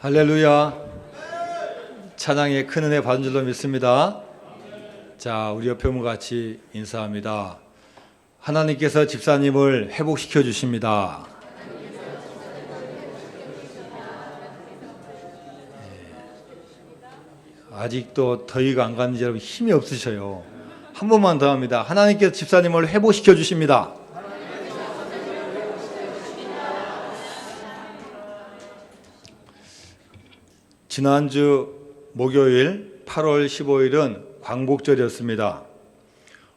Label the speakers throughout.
Speaker 1: 할렐루야. 찬양의 큰 은혜 받은 줄로 믿습니다. 자, 우리 옆에 분과 같이 인사합니다. 하나님께서 집사님을 회복시켜 주십니다. 아직도 더위가 안 갔는지 여러분 힘이 없으셔요. 한 번만 더 합니다. 하나님께서 집사님을 회복시켜 주십니다. 지난주 목요일 8월 15일은 광복절이었습니다.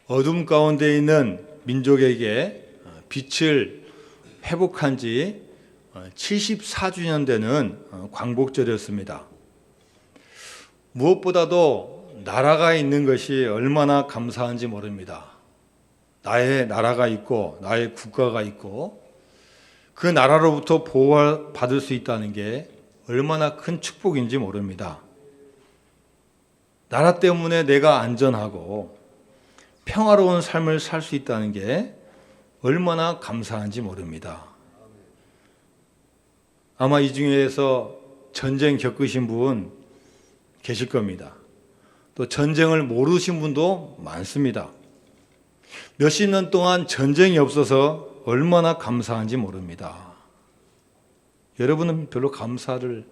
Speaker 1: 어둠 가운데 있는 민족에게 빛을 회복한 지 74주년 되는 광복절이었습니다. 무엇보다도 나라가 있는 것이 얼마나 감사한지 모릅니다. 나의 나라가 있고 나의 국가가 있고 그 나라로부터 보호를 받을 수 있다는 게 얼마나 큰 축복인지 모릅니다. 나라 때문에 내가 안전하고 평화로운 삶을 살 수 있다는 게 얼마나 감사한지 모릅니다. 아마 이 중에서 전쟁 겪으신 분 계실 겁니다. 또 전쟁을 모르신 분도 많습니다. 몇십 년 동안 전쟁이 없어서 얼마나 감사한지 모릅니다. 여러분은 별로 감사를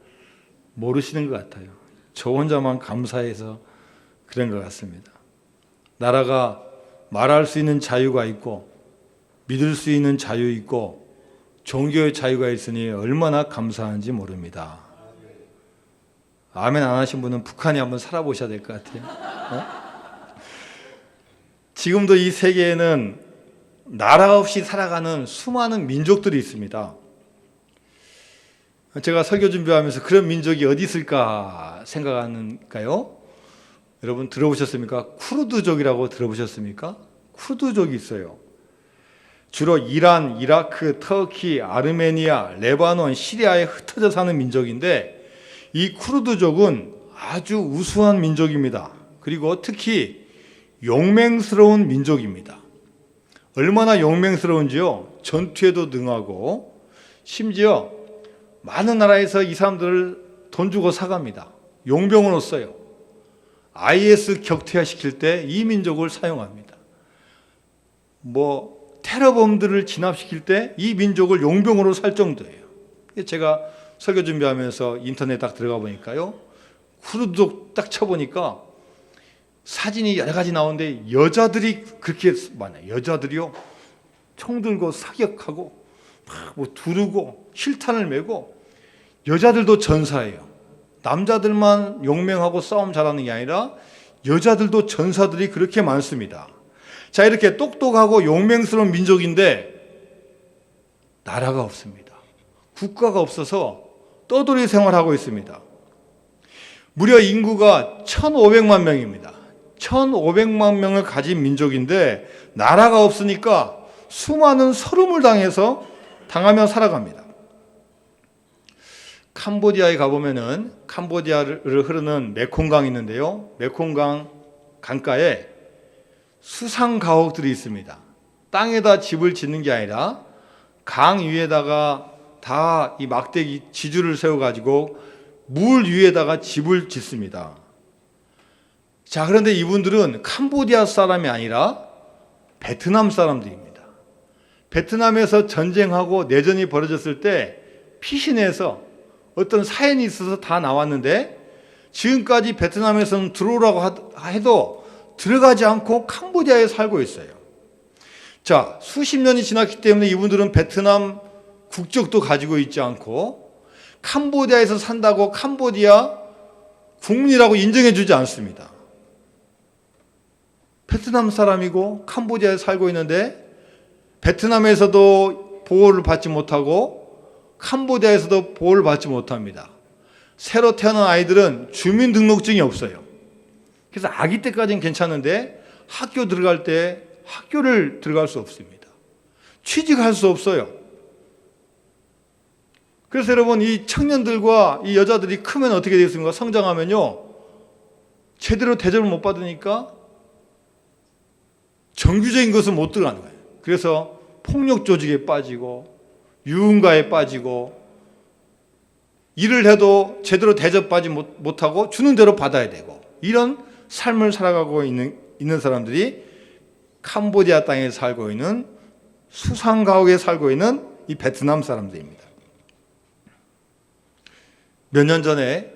Speaker 1: 모르시는 것 같아요. 저 혼자만 감사해서 그런 것 같습니다. 나라가 말할 수 있는 자유가 있고 믿을 수 있는 자유 있고 종교의 자유가 있으니 얼마나 감사한지 모릅니다. 아멘 안 하신 분은 북한에 한번 살아보셔야 될 것 같아요. 지금도 이 세계에는 나라 없이 살아가는 수많은 민족들이 있습니다. 제가 설교 준비하면서 그런 민족이 어디 있을까 생각하는가요? 여러분 들어보셨습니까? 쿠르드족이라고 들어보셨습니까? 쿠르드족이 있어요. 주로 이란, 이라크, 터키, 아르메니아, 레바논, 시리아에 흩어져 사는 민족인데 이 쿠르드족은 아주 우수한 민족입니다. 그리고 특히 용맹스러운 민족입니다. 얼마나 용맹스러운지요? 전투에도 능하고 심지어 많은 나라에서 이 사람들을 돈 주고 사갑니다. 용병으로 써요. IS 격퇴시킬 때 이 민족을 사용합니다. 테러범들을 진압시킬 때 이 민족을 용병으로 살 정도예요. 제가 설교 준비하면서 인터넷 딱 들어가 보니까요. 쿠르드족 딱 쳐보니까 사진이 여러 가지 나오는데 여자들이 그렇게 많아요. 여자들이요. 총 들고 사격하고 막 두르고 실탄을 메고 여자들도 전사예요. 남자들만 용맹하고 싸움 잘하는 게 아니라 여자들도 전사들이 그렇게 많습니다. 자, 이렇게 똑똑하고 용맹스러운 민족인데 나라가 없습니다. 국가가 없어서 떠돌이 생활하고 있습니다. 무려 인구가 1,500만 명입니다. 1,500만 명을 가진 민족인데 나라가 없으니까 수많은 서름을 당하며 살아갑니다. 캄보디아에 가보면은 캄보디아를 흐르는 메콩강이 있는데요. 메콩강 강가에 수상 가옥들이 있습니다. 땅에다 집을 짓는 게 아니라 강 위에다가 다 이 막대기 지주를 세워가지고 물 위에다가 집을 짓습니다. 자, 그런데 이분들은 캄보디아 사람이 아니라 베트남 사람들입니다. 베트남에서 전쟁하고 내전이 벌어졌을 때 피신해서 어떤 사연이 있어서 다 나왔는데 지금까지 베트남에서는 들어오라고 해도 들어가지 않고 캄보디아에 살고 있어요. 자, 수십 년이 지났기 때문에 이분들은 베트남 국적도 가지고 있지 않고 캄보디아에서 산다고 캄보디아 국민이라고 인정해 주지 않습니다. 베트남 사람이고 캄보디아에 살고 있는데 베트남에서도 보호를 받지 못하고 캄보디아에서도 보호를 받지 못합니다. 새로 태어난 아이들은 주민등록증이 없어요. 그래서 아기 때까지는 괜찮은데 학교 들어갈 때 학교를 들어갈 수 없습니다. 취직할 수 없어요. 그래서 여러분 이 청년들과 이 여자들이 크면 어떻게 되겠습니까? 성장하면요. 제대로 대접을 못 받으니까 정규적인 것은 못 들어가는 거예요. 그래서 폭력 조직에 빠지고 유흥가에 빠지고 일을 해도 제대로 대접받지 못하고 주는 대로 받아야 되고, 이런 삶을 살아가고 있는 사람들이 캄보디아 땅에 살고 있는 수상가옥에 살고 있는 이 베트남 사람들입니다. 몇 년 전에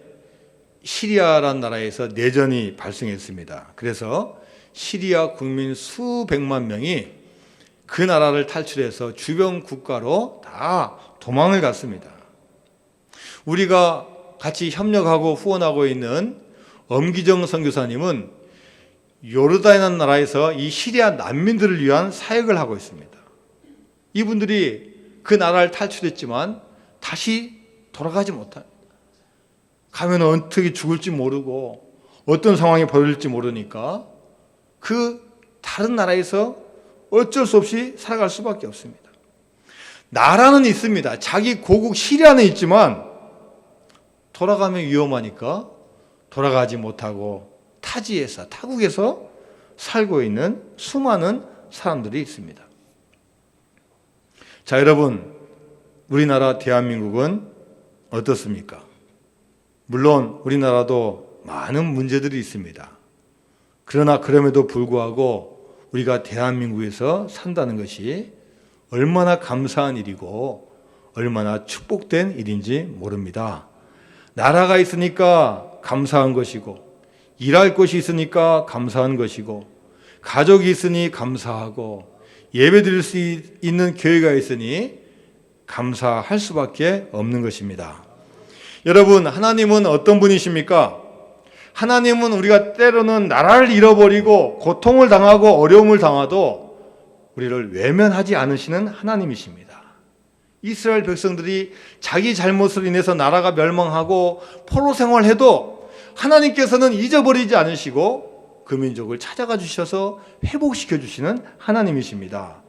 Speaker 1: 시리아라는 나라에서 내전이 발생했습니다. 그래서 시리아 국민 수백만 명이 그 나라를 탈출해서 주변 국가로 다 도망을 갔습니다. 우리가 같이 협력하고 후원하고 있는 엄기정 선교사님은 요르단이라는 나라에서 이 시리아 난민들을 위한 사역을 하고 있습니다. 이분들이 그 나라를 탈출했지만 다시 돌아가지 못합니다. 가면 어떻게 죽을지 모르고 어떤 상황이 벌어질지 모르니까 그 다른 나라에서 어쩔 수 없이 살아갈 수밖에 없습니다. 나라는 있습니다. 자기 고국 시리아는 있지만 돌아가면 위험하니까 돌아가지 못하고 타지에서, 타국에서 살고 있는 수많은 사람들이 있습니다. 자, 여러분, 우리나라 대한민국은 어떻습니까? 물론 우리나라도 많은 문제들이 있습니다. 그러나 그럼에도 불구하고 우리가 대한민국에서 산다는 것이 얼마나 감사한 일이고 얼마나 축복된 일인지 모릅니다. 나라가 있으니까 감사한 것이고, 일할 곳이 있으니까 감사한 것이고, 가족이 있으니 감사하고, 예배 드릴 수 있는 교회가 있으니 감사할 수밖에 없는 것입니다. 여러분, 하나님은 어떤 분이십니까? 하나님은 우리가 때로는 나라를 잃어버리고 고통을 당하고 어려움을 당하도 우리를 외면하지 않으시는 하나님이십니다. 이스라엘 백성들이 자기 잘못으로 인해서 나라가 멸망하고 포로 생활해도 하나님께서는 잊어버리지 않으시고 그 민족을 찾아가 주셔서 회복시켜 주시는 하나님이십니다.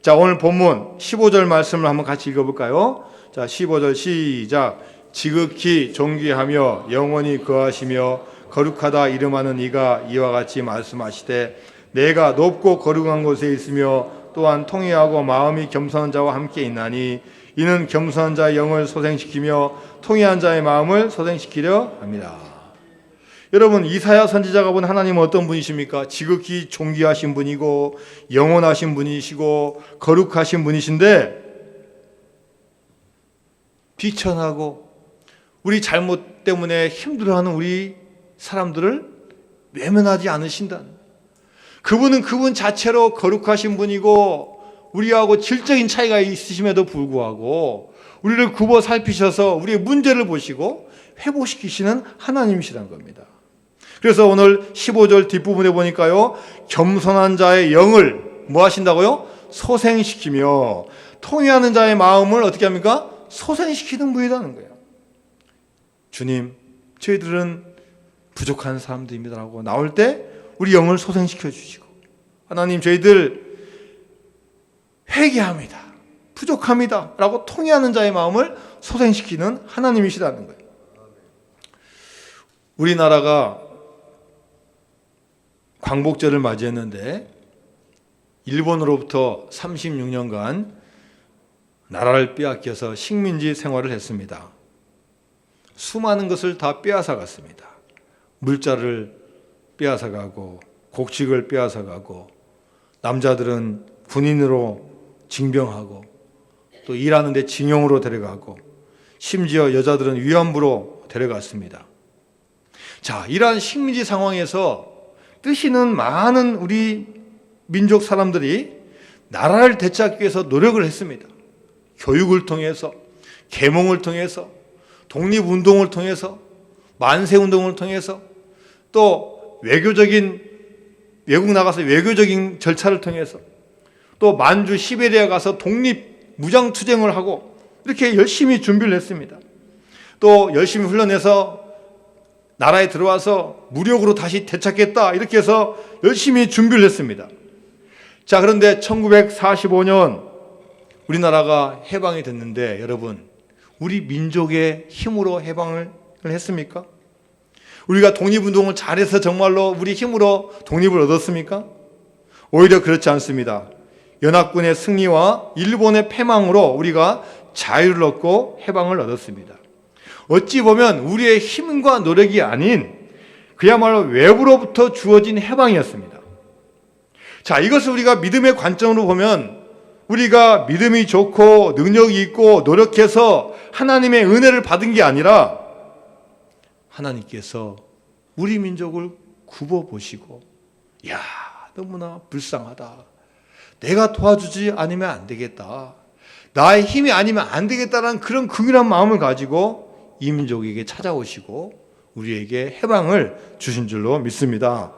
Speaker 1: 자, 오늘 본문 15절 말씀을 한번 같이 읽어볼까요? 자, 15절 시작. 지극히 존귀하며 영원히 거하시며 거룩하다 이름하는 이가 이와 같이 말씀하시되 내가 높고 거룩한 곳에 있으며 또한 통회하고 마음이 겸손한 자와 함께 있나니 이는 겸손한 자의 영을 소생시키며 통회한 자의 마음을 소생시키려 합니다. 여러분, 이사야 선지자가 본 하나님은 어떤 분이십니까? 지극히 존귀하신 분이고 영원하신 분이시고 거룩하신 분이신데 비천하고 우리 잘못 때문에 힘들어하는 우리 사람들을 외면하지 않으신다는, 그분은 그분 자체로 거룩하신 분이고 우리하고 질적인 차이가 있으심에도 불구하고 우리를 굽어 살피셔서 우리의 문제를 보시고 회복시키시는 하나님이시라는 겁니다. 그래서 오늘 15절 뒷부분에 보니까요, 겸손한 자의 영을 뭐 하신다고요? 소생시키며 통회하는 자의 마음을 어떻게 합니까? 소생시키는 분이라는 거예요. 주님, 저희들은 부족한 사람들입니다라고 나올 때 우리 영을 소생시켜 주시고, 하나님 저희들 회개합니다, 부족합니다 라고 통회하는 자의 마음을 소생시키는 하나님이시라는 거예요. 우리나라가 광복절을 맞이했는데 일본으로부터 36년간 나라를 빼앗겨서 식민지 생활을 했습니다. 수많은 것을 다 빼앗아 갔습니다. 물자를 빼앗아 가고 곡식을 빼앗아 가고 남자들은 군인으로 징병하고 또 일하는데 징용으로 데려가고 심지어 여자들은 위안부로 데려갔습니다. 자, 이러한 식민지 상황에서 뜨시는 많은 우리 민족 사람들이 나라를 되찾기 위해서 노력을 했습니다. 교육을 통해서, 계몽을 통해서, 독립운동을 통해서, 만세운동을 통해서, 또 외국 나가서 외교적인 절차를 통해서, 또 만주 시베리아 가서 독립 무장투쟁을 하고 이렇게 열심히 준비를 했습니다. 또 열심히 훈련해서 나라에 들어와서 무력으로 다시 되찾겠다 이렇게 해서 열심히 준비를 했습니다. 자, 그런데 1945년 우리나라가 해방이 됐는데 여러분, 우리 민족의 힘으로 해방을 했습니까? 우리가 독립운동을 잘해서 정말로 우리 힘으로 독립을 얻었습니까? 오히려 그렇지 않습니다. 연합군의 승리와 일본의 패망으로 우리가 자유를 얻고 해방을 얻었습니다. 어찌 보면 우리의 힘과 노력이 아닌 그야말로 외부로부터 주어진 해방이었습니다. 자, 이것을 우리가 믿음의 관점으로 보면 우리가 믿음이 좋고 능력이 있고 노력해서 하나님의 은혜를 받은 게 아니라 하나님께서 우리 민족을 굽어보시고, 야, 너무나 불쌍하다. 내가 도와주지 않으면 안 되겠다. 나의 힘이 아니면 안 되겠다라는 그런 긍휼한 마음을 가지고 이 민족에게 찾아오시고 우리에게 해방을 주신 줄로 믿습니다.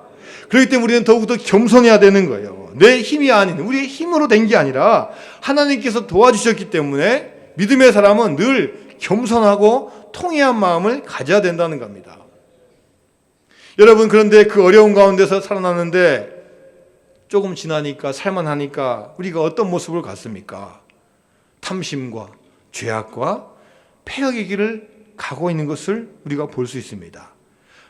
Speaker 1: 그렇기 때문에 우리는 더욱더 겸손해야 되는 거예요. 내 힘이 아닌 우리의 힘으로 된 게 아니라 하나님께서 도와주셨기 때문에 믿음의 사람은 늘 겸손하고 통회한 마음을 가져야 된다는 겁니다. 여러분, 그런데 그 어려운 가운데서 살아났는데 조금 지나니까 살만하니까 우리가 어떤 모습을 갖습니까? 탐심과 죄악과 폐역의 길을 가고 있는 것을 우리가 볼 수 있습니다.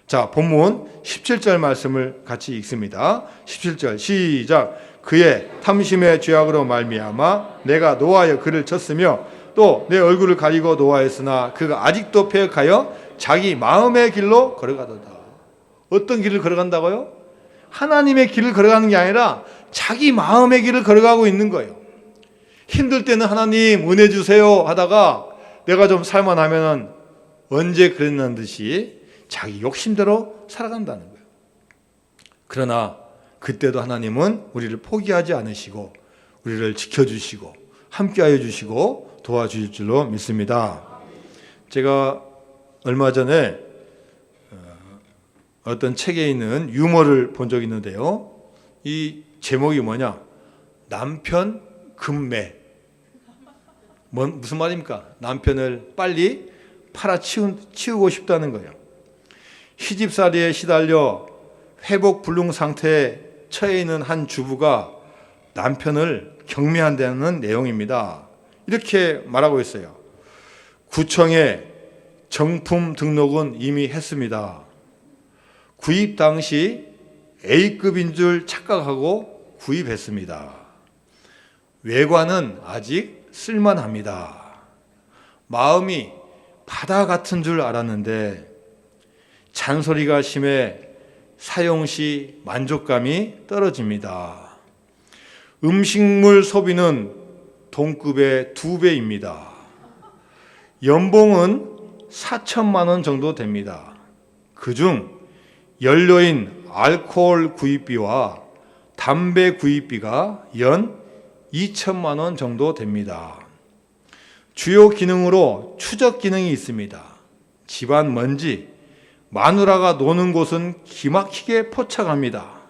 Speaker 1: 자, 본문 17절 말씀을 같이 읽습니다. 17절 시작. 그의 탐심의 죄악으로 말미암아 내가 노하여 그를 쳤으며 또 내 얼굴을 가리고 노하였으나 그가 아직도 폐역하여 자기 마음의 길로 걸어가도다. 어떤 길을 걸어간다고요? 하나님의 길을 걸어가는 게 아니라 자기 마음의 길을 걸어가고 있는 거예요. 힘들 때는 하나님 은혜 주세요 하다가 내가 좀 살만하면은 언제 그랬는 듯이 자기 욕심대로 살아간다는 거예요. 그러나 그때도 하나님은 우리를 포기하지 않으시고 우리를 지켜주시고 함께하여 주시고 도와주실 줄로 믿습니다. 제가 얼마 전에 어떤 책에 있는 유머를 본 적이 있는데요. 이 제목이 뭐냐? 남편 금매. 무슨 말입니까? 남편을 빨리 팔아치우고 싶다는 거예요. 시집살이에 시달려 회복 불능 상태에 처해 있는 한 주부가 남편을 경매한다는 내용입니다. 이렇게 말하고 있어요. 구청에 정품 등록은 이미 했습니다. 구입 당시 A급인 줄 착각하고 구입했습니다. 외관은 아직 쓸만합니다. 마음이 바다 같은 줄 알았는데 잔소리가 심해 사용 시 만족감이 떨어집니다. 음식물 소비는 동급의 2배입니다. 연봉은 4천만 원 정도 됩니다. 그중 연료인 알코올 구입비와 담배 구입비가 연 2천만 원 정도 됩니다. 주요 기능으로 추적 기능이 있습니다. 집안 먼지, 마누라가 노는 곳은 기막히게 포착합니다.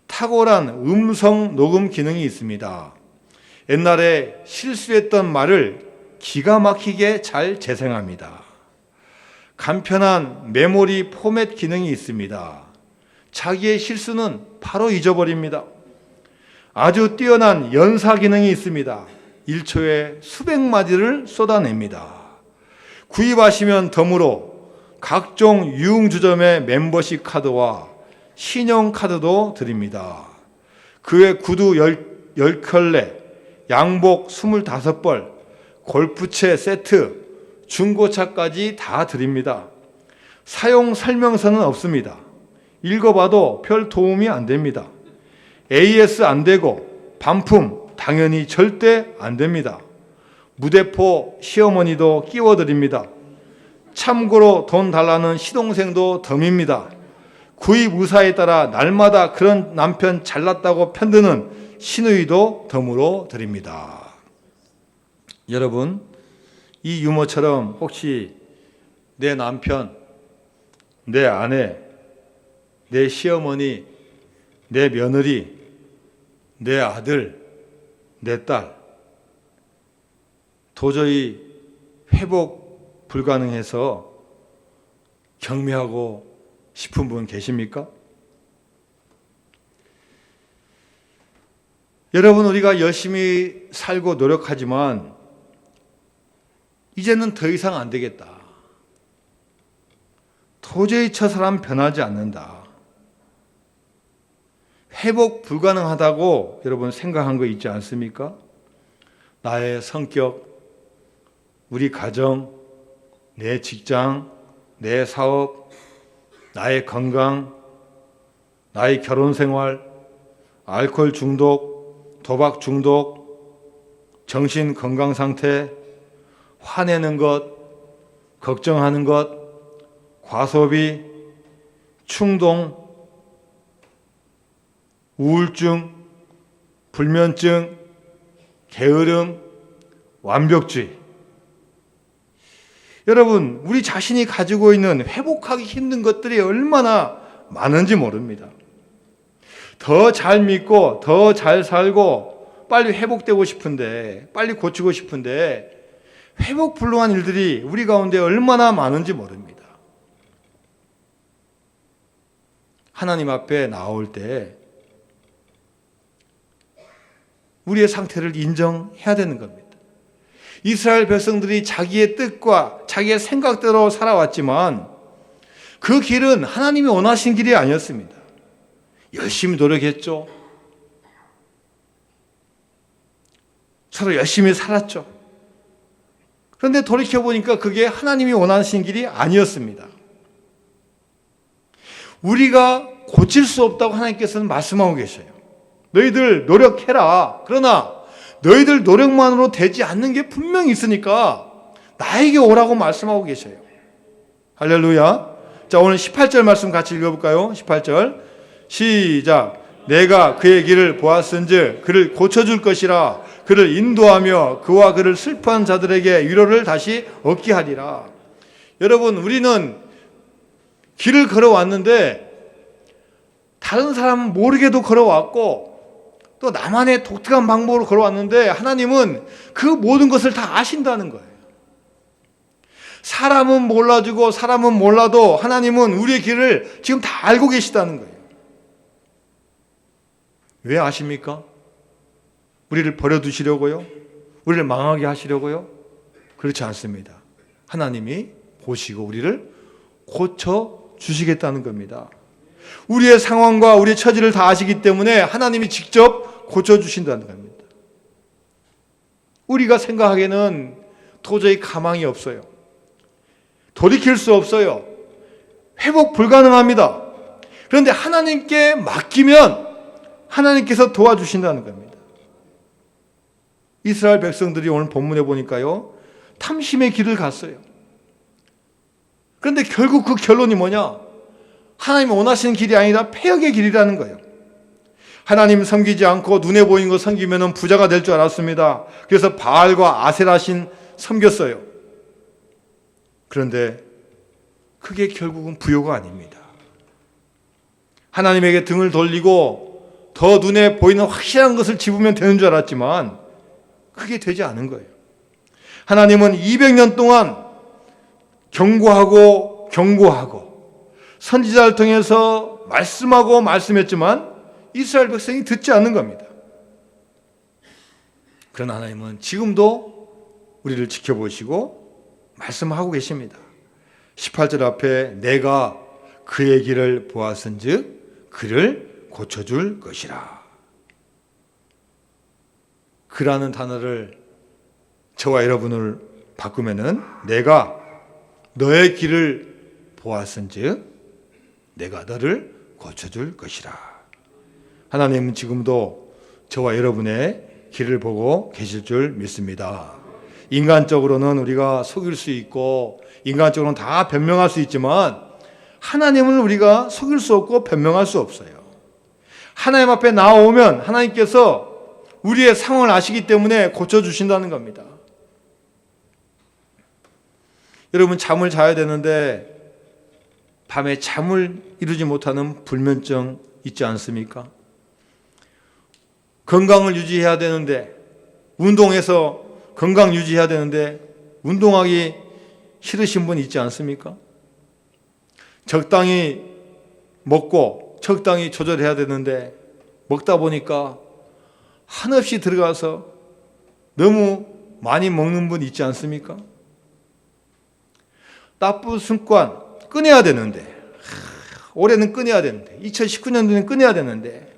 Speaker 1: 탁월한 음성 녹음 기능이 있습니다. 옛날에 실수했던 말을 기가 막히게 잘 재생합니다. 간편한 메모리 포맷 기능이 있습니다. 자기의 실수는 바로 잊어버립니다. 아주 뛰어난 연사 기능이 있습니다. 1초에 수백 마디를 쏟아냅니다. 구입하시면 덤으로 각종 유흥주점의 멤버십 카드와 신용카드도 드립니다. 그 외 구두 10켤레, 양복 25벌, 골프채 세트, 중고차까지 다 드립니다. 사용 설명서는 없습니다. 읽어봐도 별 도움이 안 됩니다. AS 안 되고 반품 당연히 절대 안 됩니다. 무대포 시어머니도 끼워드립니다. 참고로 돈 달라는 시동생도 덤입니다. 구입 의사에 따라 날마다 그런 남편 잘났다고 편드는 시누이도 덤으로 드립니다. 여러분, 이 유머처럼 혹시 내 남편, 내 아내, 내 시어머니, 내 며느리, 내 아들, 내 딸 도저히 회복 불가능해서 경매하고 싶은 분 계십니까? 여러분, 우리가 열심히 살고 노력하지만 이제는 더 이상 안 되겠다. 도저히 저 사람 변하지 않는다. 회복 불가능하다고 여러분 생각한 거 있지 않습니까? 나의 성격, 우리 가정, 내 직장, 내 사업, 나의 건강, 나의 결혼 생활, 알코올 중독, 도박 중독, 정신 건강 상태, 화내는 것, 걱정하는 것, 과소비, 충동, 우울증, 불면증, 게으름, 완벽주의. 여러분, 우리 자신이 가지고 있는 회복하기 힘든 것들이 얼마나 많은지 모릅니다. 더 잘 믿고 더 잘 살고 빨리 회복되고 싶은데, 빨리 고치고 싶은데 회복 불능한 일들이 우리 가운데 얼마나 많은지 모릅니다. 하나님 앞에 나올 때 우리의 상태를 인정해야 되는 겁니다. 이스라엘 백성들이 자기의 뜻과 자기의 생각대로 살아왔지만 그 길은 하나님이 원하신 길이 아니었습니다. 열심히 노력했죠. 서로 열심히 살았죠. 그런데 돌이켜보니까 그게 하나님이 원하신 길이 아니었습니다. 우리가 고칠 수 없다고 하나님께서는 말씀하고 계셔요. 너희들 노력해라. 그러나 너희들 노력만으로 되지 않는 게 분명히 있으니까 나에게 오라고 말씀하고 계셔요. 할렐루야. 자, 오늘 18절 말씀 같이 읽어볼까요? 18절 시작. 내가 그의 길을 보았은즉 그를 고쳐줄 것이라. 그를 인도하며 그와 그를 슬퍼한 자들에게 위로를 다시 얻게 하리라. 여러분, 우리는 길을 걸어왔는데 다른 사람은 모르게도 걸어왔고 또 나만의 독특한 방법으로 걸어왔는데 하나님은 그 모든 것을 다 아신다는 거예요. 사람은 몰라주고 사람은 몰라도 하나님은 우리의 길을 지금 다 알고 계시다는 거예요. 왜 아십니까? 우리를 버려두시려고요? 우리를 망하게 하시려고요? 그렇지 않습니다. 하나님이 보시고 우리를 고쳐주시겠다는 겁니다. 우리의 상황과 우리의 처지를 다 아시기 때문에 하나님이 직접 고쳐주신다는 겁니다. 우리가 생각하기에는 도저히 가망이 없어요. 돌이킬 수 없어요. 회복 불가능합니다. 그런데 하나님께 맡기면 하나님께서 도와주신다는 겁니다. 이스라엘 백성들이 오늘 본문에 보니까요, 탐심의 길을 갔어요. 그런데 결국 그 결론이 뭐냐? 하나님이 원하시는 길이 아니라 폐역의 길이라는 거예요. 하나님 섬기지 않고 눈에 보이는 거 섬기면 부자가 될 줄 알았습니다. 그래서 바알과 아세라신 섬겼어요. 그런데 그게 결국은 부요가 아닙니다. 하나님에게 등을 돌리고 더 눈에 보이는 확실한 것을 집으면 되는 줄 알았지만 그게 되지 않은 거예요. 하나님은 200년 동안 경고하고 선지자를 통해서 말씀하고 말씀했지만 이스라엘 백성이 듣지 않는 겁니다. 그러나 하나님은 지금도 우리를 지켜보시고 말씀하고 계십니다. 18절 앞에 내가 그의 길을 보았은즉 그를 고쳐줄 것이라. 그라는 단어를 저와 여러분을 바꾸면은 내가 너의 길을 보았은즉 내가 너를 고쳐줄 것이라. 하나님은 지금도 저와 여러분의 길을 보고 계실 줄 믿습니다. 인간적으로는 우리가 속일 수 있고 인간적으로는 다 변명할 수 있지만 하나님은 우리가 속일 수 없고 변명할 수 없어요. 하나님 앞에 나오면 하나님께서 우리의 상황을 아시기 때문에 고쳐주신다는 겁니다. 여러분, 잠을 자야 되는데 밤에 잠을 이루지 못하는 불면증 있지 않습니까? 건강을 유지해야 되는데 운동해서 건강 유지해야 되는데 운동하기 싫으신 분 있지 않습니까? 적당히 먹고 적당히 조절해야 되는데 먹다 보니까 한없이 들어가서 너무 많이 먹는 분 있지 않습니까? 나쁜 습관 끊어야 되는데 올해는 끊어야 되는데 2019년도에는 끊어야 되는데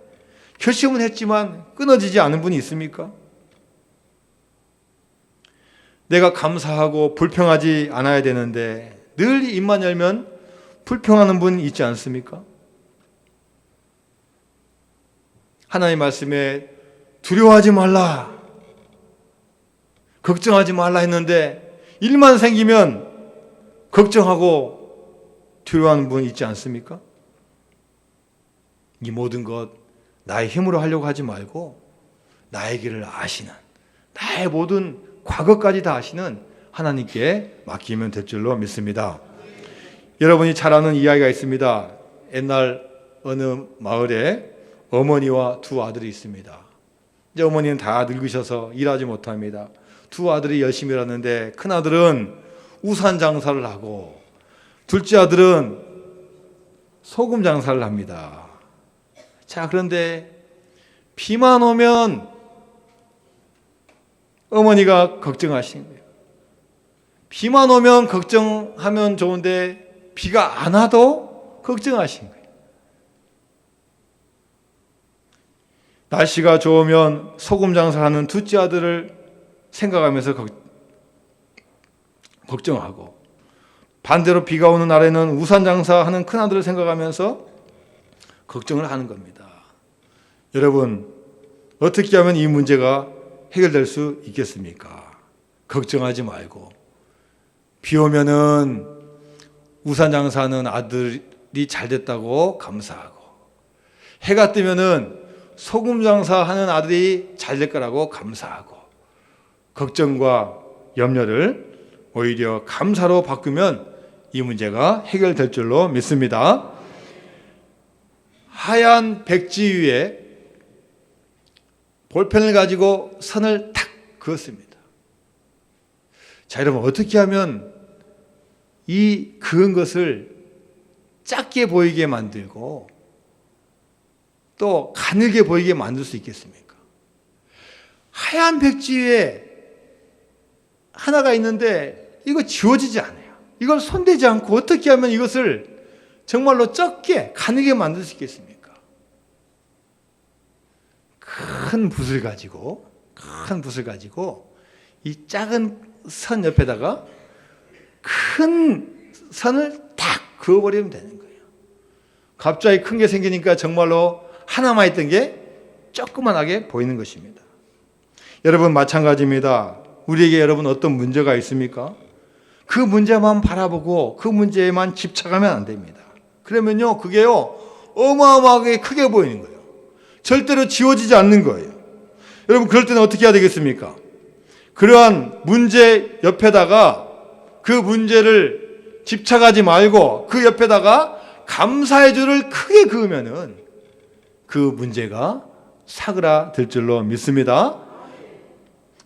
Speaker 1: 결심은 했지만 끊어지지 않은 분이 있습니까? 내가 감사하고 불평하지 않아야 되는데 늘 입만 열면 불평하는 분 있지 않습니까? 하나님 말씀에 두려워하지 말라, 걱정하지 말라 했는데 일만 생기면 걱정하고 두려워하는 분 있지 않습니까? 이 모든 것 나의 힘으로 하려고 하지 말고 나의 길을 아시는, 나의 모든 과거까지 다 아시는 하나님께 맡기면 될 줄로 믿습니다. 여러분이 잘 아는 이야기가 있습니다. 옛날 어느 마을에 어머니와 두 아들이 있습니다. 이제 어머니는 다 늙으셔서 일하지 못합니다. 두 아들이 열심히 일하는데 큰 아들은 우산 장사를 하고 둘째 아들은 소금 장사를 합니다. 자, 그런데 비만 오면 어머니가 걱정하시는 거예요. 비만 오면 걱정하면 좋은데 비가 안 와도 걱정하시는 거예요. 날씨가 좋으면 소금 장사하는 둘째 아들을 생각하면서 걱정하고, 반대로 비가 오는 날에는 우산 장사하는 큰 아들을 생각하면서 걱정을 하는 겁니다. 여러분, 어떻게 하면 이 문제가 해결될 수 있겠습니까? 걱정하지 말고, 비 오면은 우산 장사하는 아들이 잘 됐다고 감사하고, 해가 뜨면은 소금 장사하는 아들이 잘 될 거라고 감사하고, 걱정과 염려를 오히려 감사로 바꾸면 이 문제가 해결될 줄로 믿습니다. 하얀 백지 위에 볼펜을 가지고 선을 탁 그었습니다. 자, 여러분, 어떻게 하면 이 그은 것을 작게 보이게 만들고 또 가늘게 보이게 만들 수 있겠습니까? 하얀 백지 위에 하나가 있는데 이거 지워지지 않아요. 이걸 손대지 않고 어떻게 하면 이것을 정말로 적게 가늘게 만들 수 있겠습니까? 큰 붓을 가지고 이 작은 선 옆에다가 큰 선을 탁 그어버리면 되는 거예요. 갑자기 큰 게 생기니까 정말로 하나만 있던 게 조그만하게 보이는 것입니다. 여러분, 마찬가지입니다. 우리에게 여러분 어떤 문제가 있습니까? 그 문제만 바라보고 그 문제에만 집착하면 안 됩니다. 그러면요, 그게요 어마어마하게 크게 보이는 거예요. 절대로 지워지지 않는 거예요. 여러분, 그럴 때는 어떻게 해야 되겠습니까? 그러한 문제 옆에다가 그 문제를 집착하지 말고 그 옆에다가 감사의 줄을 크게 그으면은 그 문제가 사그라들 줄로 믿습니다.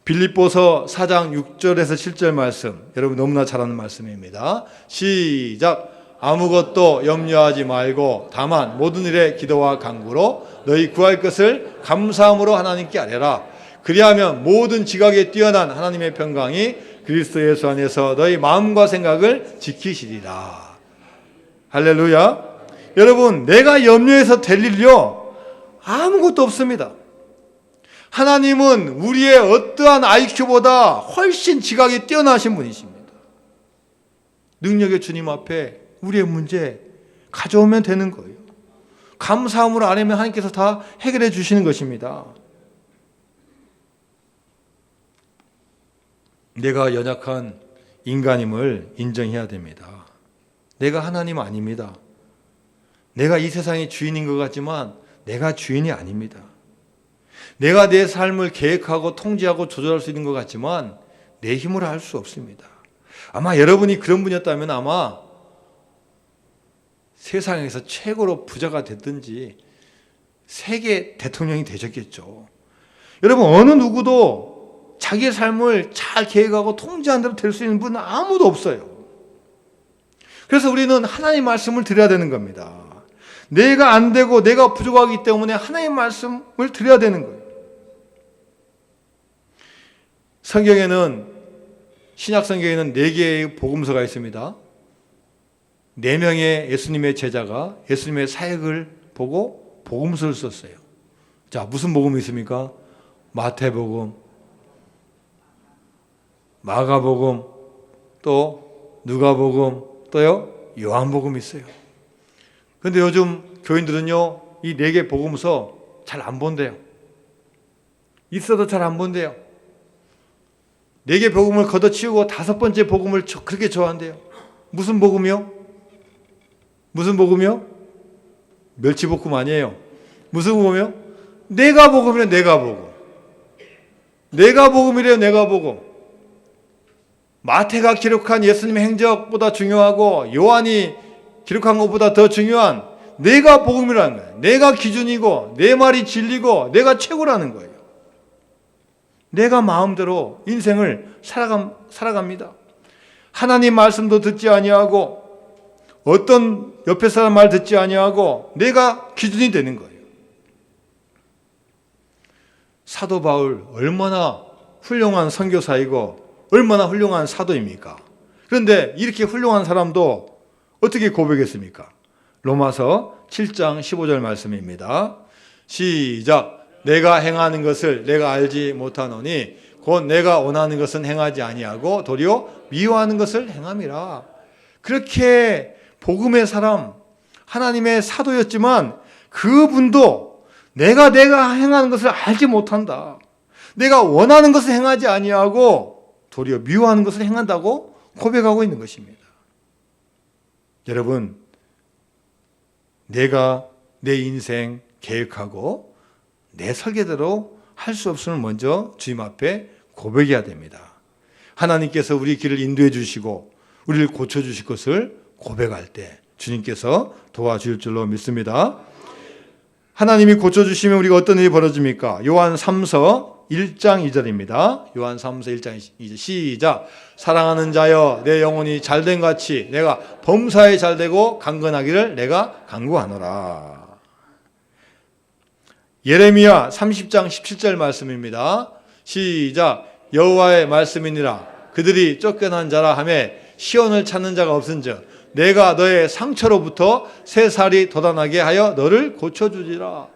Speaker 1: 빌립보서 4장 6절에서 7절 말씀, 여러분 너무나 잘 아는 말씀입니다. 시작. 아무것도 염려하지 말고 다만 모든 일에 기도와 간구로 너희 구할 것을 감사함으로 하나님께 아뢰라. 그리하면 모든 지각에 뛰어난 하나님의 평강이 그리스도 예수 안에서 너희 마음과 생각을 지키시리라. 할렐루야. 여러분, 내가 염려해서 될 일이요 아무것도 없습니다. 하나님은 우리의 어떠한 IQ보다 훨씬 지각이 뛰어나신 분이십니다. 능력의 주님 앞에 우리의 문제 가져오면 되는 거예요. 감사함으로 안 하면 하나님께서 다 해결해 주시는 것입니다. 내가 연약한 인간임을 인정해야 됩니다. 내가 하나님 아닙니다. 내가 이 세상의 주인인 것 같지만 내가 주인이 아닙니다. 내가 내 삶을 계획하고 통제하고 조절할 수 있는 것 같지만 내 힘으로 할 수 없습니다. 아마 여러분이 그런 분이었다면 아마 세상에서 최고로 부자가 됐든지 세계 대통령이 되셨겠죠. 여러분, 어느 누구도 자기의 삶을 잘 계획하고 통제한 대로 될 수 있는 분은 아무도 없어요. 그래서 우리는 하나님의 말씀을 드려야 되는 겁니다. 내가 안 되고 내가 부족하기 때문에 하나님의 말씀을 드려야 되는 거예요. 성경에는, 신약 성경에는 4개의 복음서가 있습니다. 4명의 예수님의 제자가 예수님의 사역을 보고 복음서를 썼어요. 자, 무슨 복음이 있습니까? 마태복음, 마가복음, 또 누가복음, 또요 요한복음 있어요. 근데 요즘 교인들은요 이 4개 복음서 잘 안 본대요. 있어도 잘 안 본대요. 4개 복음을 걷어치우고 5번째 복음을 그렇게 좋아한대요. 무슨 복음이요? 무슨 복음이요? 멸치볶음 아니에요. 무슨 복음이요? 내가 복음이래요. 내가 복음. 내가 복음이래요. 내가 복음. 마태가 기록한 예수님의 행적보다 중요하고 요한이 기록한 것보다 더 중요한 내가 복음이라는 거예요. 내가 기준이고 내 말이 진리고 내가 최고라는 거예요. 내가 마음대로 인생을 살아갑니다. 하나님 말씀도 듣지 아니하고 어떤 옆에 사람 말 듣지 아니하고 내가 기준이 되는 거예요. 사도 바울 얼마나 훌륭한 선교사이고 얼마나 훌륭한 사도입니까? 그런데 이렇게 훌륭한 사람도 어떻게 고백했습니까? 로마서 7장 15절 말씀입니다. 시작. 내가 행하는 것을 내가 알지 못하노니 곧 내가 원하는 것은 행하지 아니하고 도리어 미워하는 것을 행함이라. 그렇게 복음의 사람, 하나님의 사도였지만 그분도 내가 행하는 것을 알지 못한다. 내가 원하는 것을 행하지 아니하고 도리어 미워하는 것을 행한다고 고백하고 있는 것입니다. 여러분, 내가 내 인생 계획하고 내 설계대로 할 수 없으면 먼저 주님 앞에 고백해야 됩니다. 하나님께서 우리 길을 인도해 주시고 우리를 고쳐주실 것을 고백할 때 주님께서 도와주실 줄로 믿습니다. 하나님이 고쳐주시면 우리가 어떤 일이 벌어집니까? 요한 3서 1장 2절입니다. 요한 3서 1장 2절 시작. 사랑하는 자여 내 영혼이 잘된 같이 내가 범사에 잘되고 강건하기를 내가 간구하노라. 예레미야 30장 17절 말씀입니다. 시작. 여호와의 말씀이니라. 그들이 쫓겨난 자라 하며 시온을 찾는 자가 없은즉 내가 너의 상처로부터 새살이 돋아나게 하여 너를 고쳐주리라.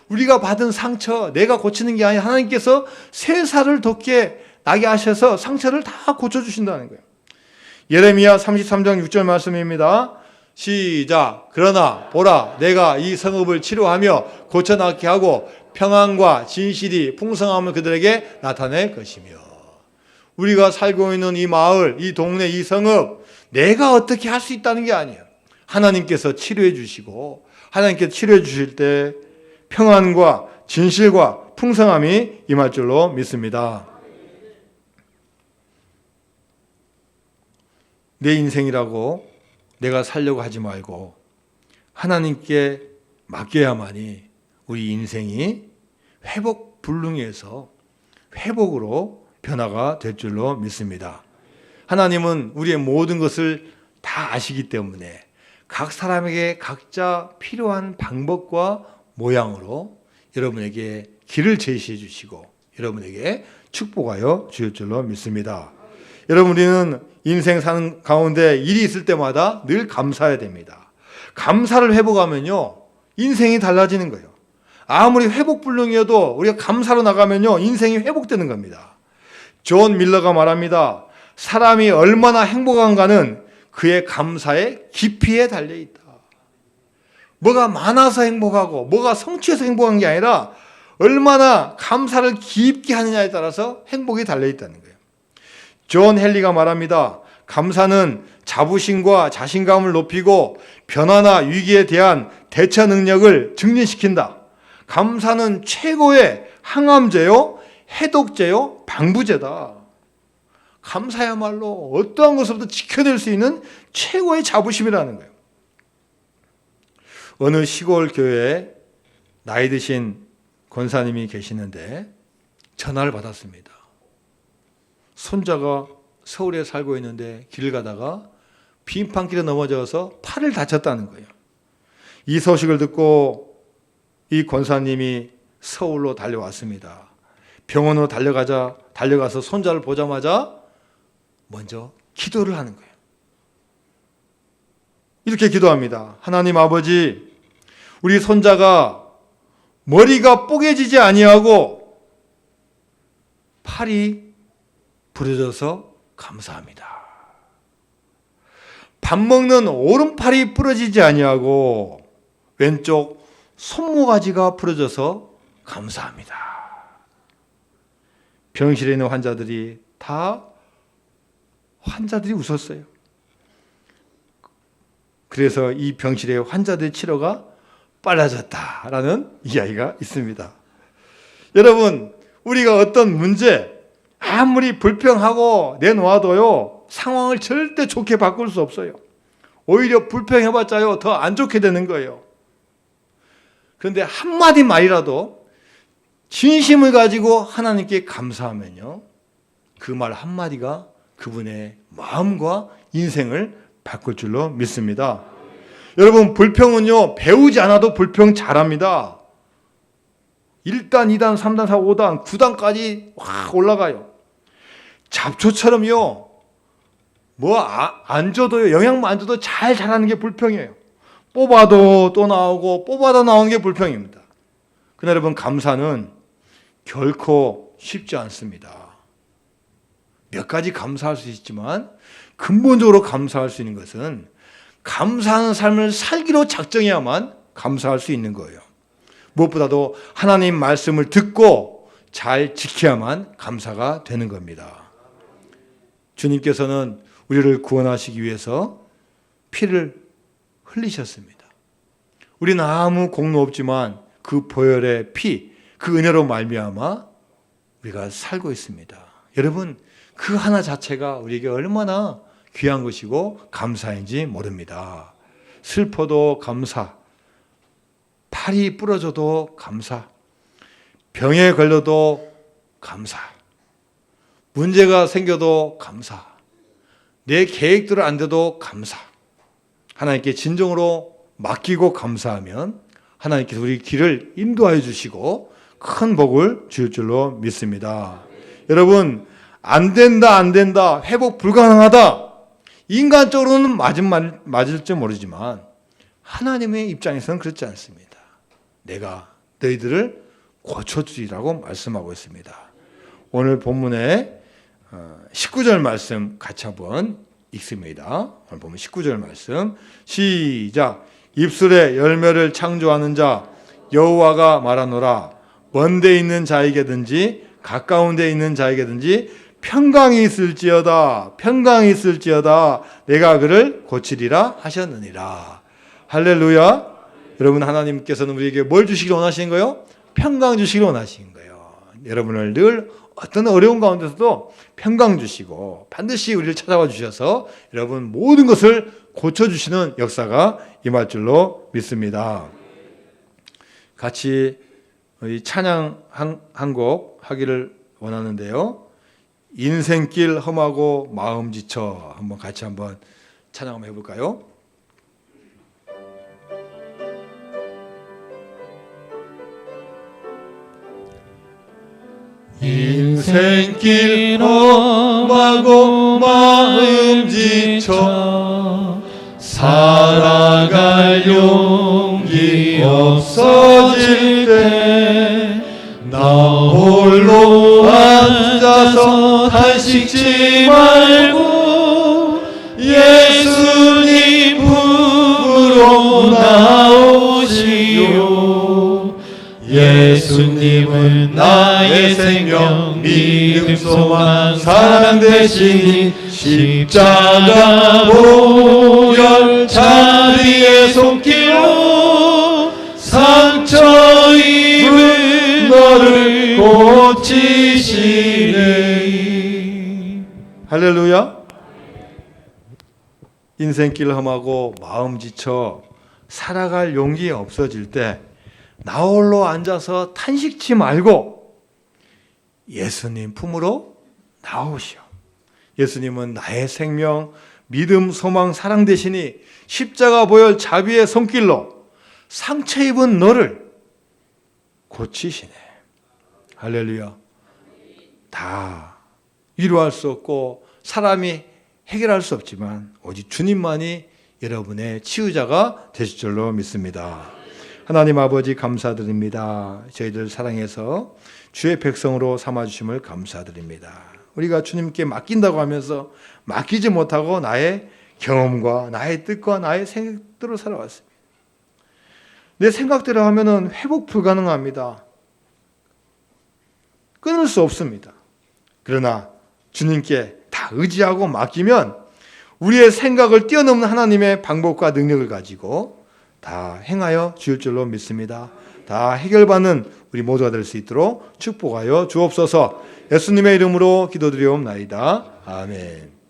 Speaker 1: 우리가 받은 상처 내가 고치는 게 아니라 하나님께서 새살을 돋게 나게 하셔서 상처를 다 고쳐주신다는 거예요. 예레미야 33장 6절 말씀입니다. 시작. 그러나 보라 내가 이 성읍을 치료하며 고쳐낫게 하고 평안과 진실이 풍성함을 그들에게 나타낼 것이며. 우리가 살고 있는 이 마을, 이 동네, 이 성읍 내가 어떻게 할 수 있다는 게 아니에요. 하나님께서 치료해 주시고 하나님께서 치료해 주실 때 평안과 진실과 풍성함이 임할 줄로 믿습니다. 내 인생이라고 내가 살려고 하지 말고 하나님께 맡겨야만이 우리 인생이 회복불능에서 회복으로 변화가 될 줄로 믿습니다. 하나님은 우리의 모든 것을 다 아시기 때문에 각 사람에게 각자 필요한 방법과 모양으로 여러분에게 길을 제시해 주시고 여러분에게 축복하여 주실 줄로 믿습니다. 여러분, 우리는 인생 사는 가운데 일이 있을 때마다 늘 감사해야 됩니다. 감사를 회복하면요 인생이 달라지는 거예요. 아무리 회복불능이어도 우리가 감사로 나가면요 인생이 회복되는 겁니다. 존 밀러가 말합니다. 사람이 얼마나 행복한가는 그의 감사의 깊이에 달려있다. 뭐가 많아서 행복하고 뭐가 성취해서 행복한 게 아니라 얼마나 감사를 깊게 하느냐에 따라서 행복이 달려있다는 거예요. 존 헨리가 말합니다. 감사는 자부심과 자신감을 높이고 변화나 위기에 대한 대처 능력을 증진시킨다. 감사는 최고의 항암제요, 해독제요, 방부제다. 감사야말로 어떠한 것으로부터 지켜낼 수 있는 최고의 자부심이라는 거예요. 어느 시골 교회에 나이 드신 권사님이 계시는데 전화를 받았습니다. 손자가 서울에 살고 있는데 길 가다가 빙판길에 넘어져서 팔을 다쳤다는 거예요. 이 소식을 듣고 이 권사님이 서울로 달려왔습니다. 병원으로 달려가서 손자를 보자마자 먼저 기도를 하는 거예요. 이렇게 기도합니다. 하나님 아버지, 우리 손자가 머리가 뽀개지지 아니하고 팔이 부러져서 감사합니다. 밥 먹는 오른팔이 부러지지 아니하고 왼쪽 손모가지가 부러져서 감사합니다. 병실에 있는 환자들이 웃었어요. 그래서 이 병실의 환자들의 치료가 빨라졌다라는 이야기가 있습니다. 여러분, 우리가 어떤 문제 아무리 불평하고 내놓아도요, 상황을 절대 좋게 바꿀 수 없어요. 오히려 불평해봤자요, 더 안 좋게 되는 거예요. 그런데 한마디 말이라도 진심을 가지고 하나님께 감사하면요, 그 말 한마디가 그분의 마음과 인생을 바꿀 줄로 믿습니다. 여러분, 불평은요, 배우지 않아도 불평 잘합니다. 1단, 2단, 3단, 4, 5단, 9단까지 확 올라가요. 잡초처럼요, 안 줘도요, 영양만 안 줘도 잘 자라는 게 불평이에요. 뽑아도 또 나오고, 뽑아도 나오는 게 불평입니다. 그러나 여러분, 감사는 결코 쉽지 않습니다. 몇 가지 감사할 수 있지만, 근본적으로 감사할 수 있는 것은 감사하는 삶을 살기로 작정해야만 감사할 수 있는 거예요. 무엇보다도 하나님 말씀을 듣고 잘 지켜야만 감사가 되는 겁니다. 주님께서는 우리를 구원하시기 위해서 피를 흘리셨습니다. 우리는 아무 공로 없지만 그 보혈의 피, 그 은혜로 말미암아 우리가 살고 있습니다. 여러분, 그 하나 자체가 우리에게 얼마나 귀한 것이고 감사인지 모릅니다. 슬퍼도 감사, 팔이 부러져도 감사, 병에 걸려도 감사, 문제가 생겨도 감사, 내 계획대로 안 돼도 감사. 하나님께 진정으로 맡기고 감사하면 하나님께서 우리 길을 인도하여 주시고 큰 복을 줄 줄로 믿습니다. 여러분, 안 된다, 회복 불가능하다, 인간적으로는 맞을지 모르지만 하나님의 입장에서는 그렇지 않습니다. 내가 너희들을 고쳐주리라고 말씀하고 있습니다. 오늘 본문의 19절 말씀 같이 한번 읽습니다. 오늘 보면 19절 말씀 시작. 입술에 열매를 창조하는 자 여호와가 말하노라. 먼데 있는 자에게든지 가까운 데 있는 자에게든지 평강이 있을지어다 내가 그를 고치리라 하셨느니라. 할렐루야. 여러분, 하나님께서는 우리에게 뭘 주시길 원하시는 거예요? 평강 주시길 원하시는 거예요. 여러분을 늘 어떤 어려운 가운데서도 평강 주시고 반드시 우리를 찾아와 주셔서 여러분 모든 것을 고쳐주시는 역사가 임할 줄로 믿습니다. 같이 찬양 한 곡 하기를 원하는데요. 인생길 험하고 마음 지쳐 한번 같이 한번 찬양 한번 해볼까요? 인생길 험하고 마음 지쳐 살아갈 용기 없어질 때 나 홀로 앉아서 탄식지 말고 예수님 품으로 나오시오. 예수님은 나의 생명, 믿음, 소망, 사랑 되시니 십자가 보혈 자비의 손길로 상처 입은 너를 고치시네. 할렐루야. 인생길 험하고 마음 지쳐 살아갈 용기 없어질 때 나 홀로 앉아서 탄식치 말고 예수님 품으로 나오시오. 예수님은 나의 생명, 믿음, 소망, 사랑 되시니 십자가 보혈 자비의 손길로 상처 입은 너를 고치시네. 할렐루야. 다 위로할 수 없고 사람이 해결할 수 없지만 오직 주님만이 여러분의 치유자가 되실 줄로 믿습니다. 하나님 아버지 감사드립니다. 저희들 사랑해서 주의 백성으로 삼아주심을 감사드립니다. 우리가 주님께 맡긴다고 하면서 맡기지 못하고 나의 경험과 나의 뜻과 나의 생각대로 살아왔어요. 내 생각대로 하면은 회복 불가능합니다. 끊을 수 없습니다. 그러나 주님께 다 의지하고 맡기면 우리의 생각을 뛰어넘는 하나님의 방법과 능력을 가지고 다 행하여 주실 줄로 믿습니다. 다 해결받는 우리 모두가 될 수 있도록 축복하여 주옵소서. 예수님의 이름으로 기도드리옵나이다. 아멘.